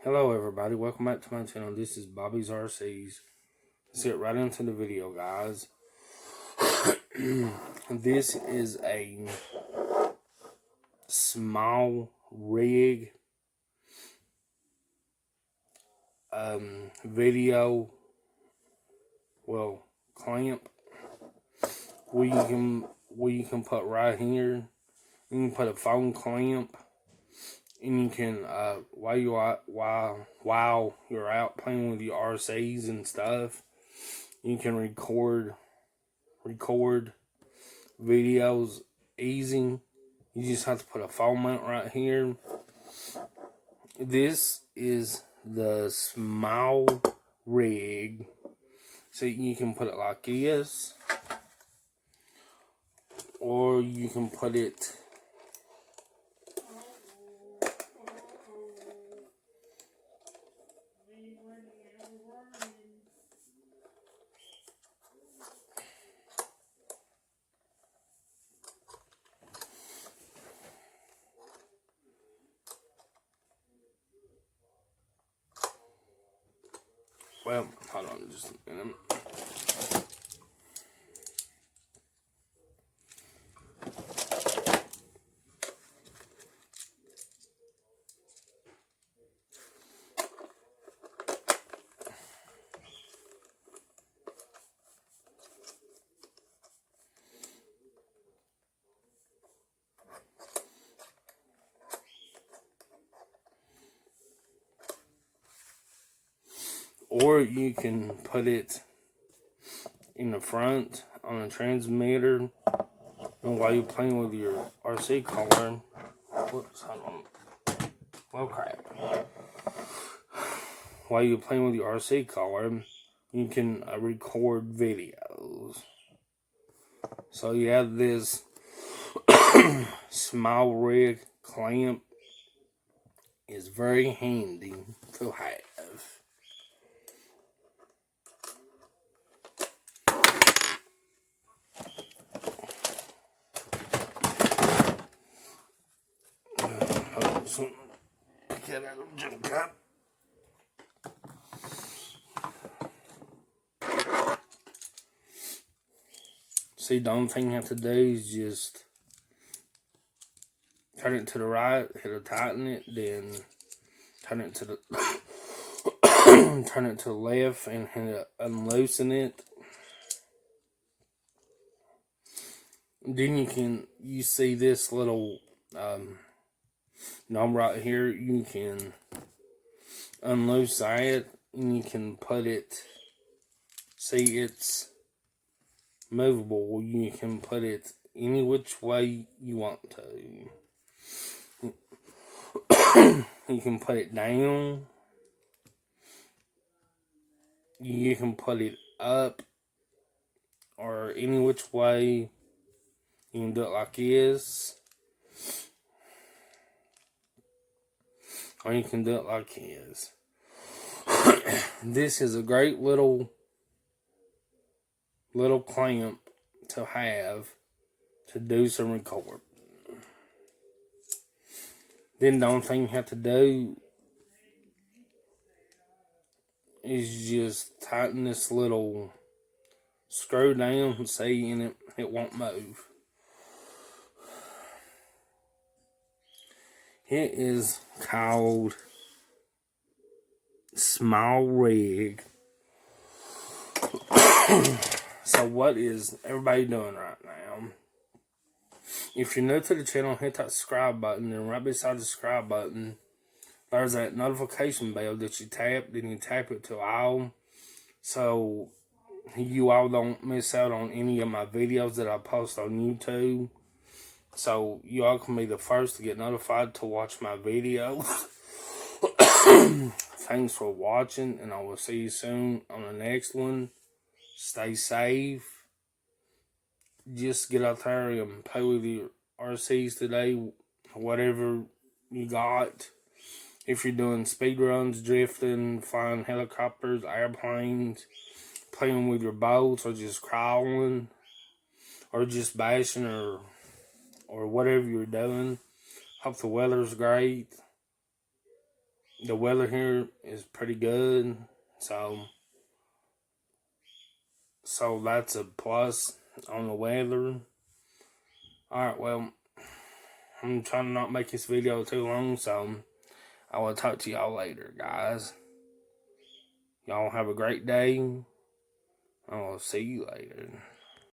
Hello everybody, welcome back to my channel. This is Bobby's RCs. Let's get right into the video, guys. This is a Smallrig video, clamp. We can put right here. You can put a phone clamp. And you can, while you're out playing with your RCs and stuff, you can record videos easy. You just have to put a phone mount right here. This is the Smallrig. So you can put it like this, or you can put it hold on just a minute. Or you can put it in the front on a transmitter, and while you're playing with your RC collar, whoops, hold on. Well, crap. While you're playing with your RC collar, you can record videos. So you have this Smallrig clamp. Is very handy to have. Get out of the junk cup. See, the only thing you have to do is just turn it to the right, hit it, tighten it, then turn it to the turn it to the left and hit it, unloosen it. Then you see this little knob right here. You can unloose that, and you can put it, see, it's movable. You can put it any which way you want to. You can put it down. You can put it up, or any which way. You can do it like this, or you can do it like this. This is a great little clamp to have to do some recording. Then the only thing you have to do is just tighten this little screw down and see, and it won't move. It is called Smallrig. So what is everybody doing right now? If you're new to the channel, hit that subscribe button, and right beside the subscribe button, there's that notification bell that you tap. Then you tap it to all, so you all don't miss out on any of my videos that I post on YouTube. So you all can be the first to get notified to watch my videos. Thanks for watching, and I will see you soon on the next one. Stay safe. Just get out there and play with your RCs today, whatever you got. If you're doing speed runs, drifting, flying helicopters, airplanes, playing with your boats, or just crawling, or just bashing, or whatever you're doing. Hope the weather's great. The weather here is pretty good, so that's a plus on the weather. Alright, well, I'm trying to not make this video too long, so I will talk to y'all later, guys. Y'all have a great day. I will see you later.